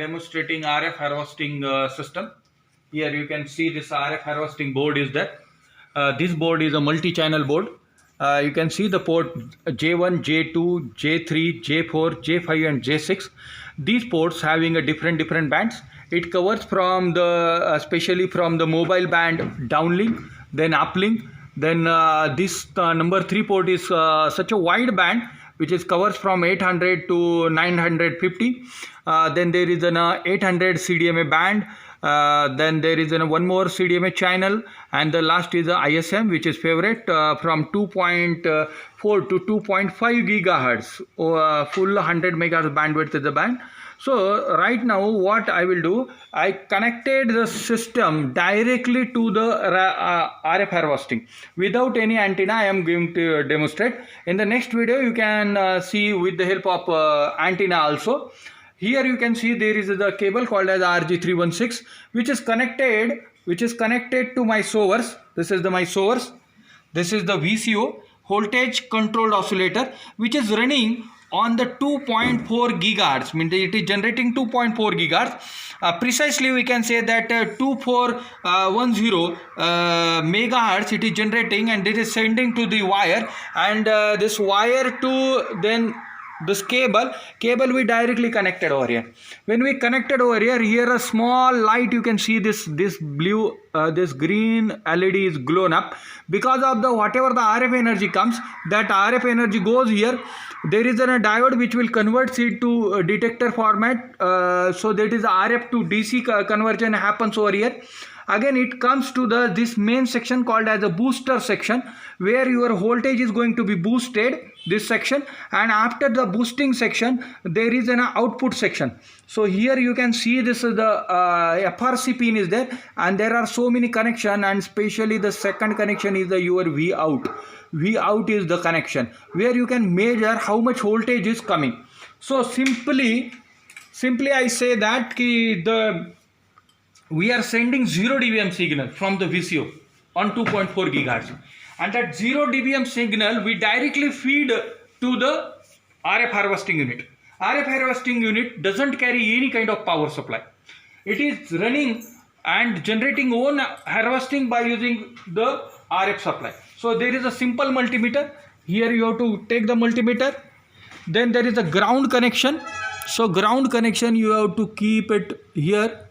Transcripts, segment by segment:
demonstrating RF harvesting system. Here you can see this RF harvesting board is there. This board is a multi-channel board. You can see the port J1, J2, J3, J4, J5 and J6. These ports having a different bands. It covers from the especially from the mobile band downlink, then uplink. Then this number 3 port is such a wide band which is covers from 800 to 950. Then there is an 800 CDMA band. Then there is one more CDMA channel, and the last is the ISM, which is favorite from 2.4 to 2.5 gigahertz. Full 100 megahertz bandwidth is the band. So right now what I will do, I connected the system directly to the RF harvesting without any antenna. I am going to demonstrate. In the next video you can see with the help of antenna also. Here you can see there is the cable called as RG316 which is connected to my source. This is my source. This is the VCO, voltage controlled oscillator, which is running on the 2.4 gigahertz, means it is generating 2.4 gigahertz. Precisely we can say that 2410 megahertz it is generating, and it is sending to the wire, and this wire to then this cable we directly connected over here. When we connected over here a small light, you can see this blue this green LED is glown up because of the whatever the RF energy comes, that RF energy goes here. There is a diode which will convert it to detector format, so that is RF to DC conversion happens over here. Again it comes to this main section called as a booster section, where your voltage is going to be boosted, this section, and after the boosting section there is an output section. So here you can see this is the FRC pin is there, and there are so many connection, and especially the second connection is the your V out. V out is the connection where you can measure how much voltage is coming. So simply I say that we are sending 0 dBm signal from the VCO on 2.4 gigahertz, and that 0 dBm signal we directly feed to the RF harvesting unit. RF harvesting unit doesn't carry any kind of power supply. It is running and generating own harvesting by using the RF supply. So there is a simple multimeter. Here you have to take the multimeter. Then there is a ground connection. So ground connection you have to keep it here.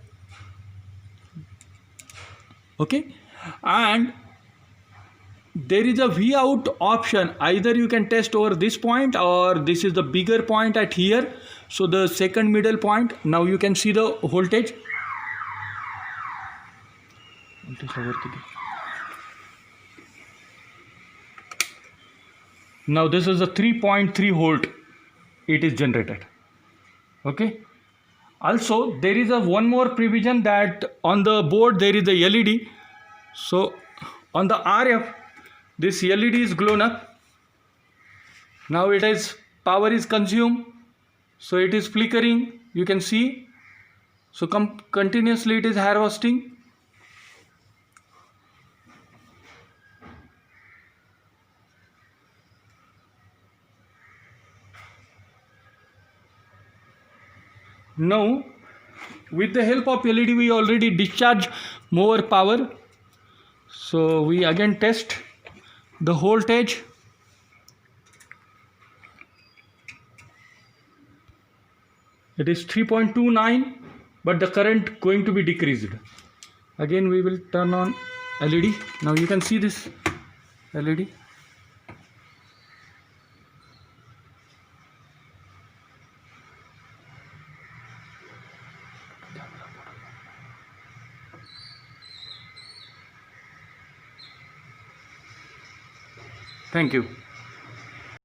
Okay, and there is a V out option. Either you can test over this point, or this is the bigger point at here. So the second middle point. Now you can see the voltage. Now this is a 3.3 volt. It is generated. Okay. Also there is one more provision that on the board there is a LED. So on the RF this LED is glown up. Now it is power is consumed, so it is flickering, you can see. So continuously it is harvesting. Now with the help of LED we already discharge more power. So we again test the voltage. It is 3.29, but the current going to be decreased. Again we will turn on LED. Now you can see this LED. Thank you.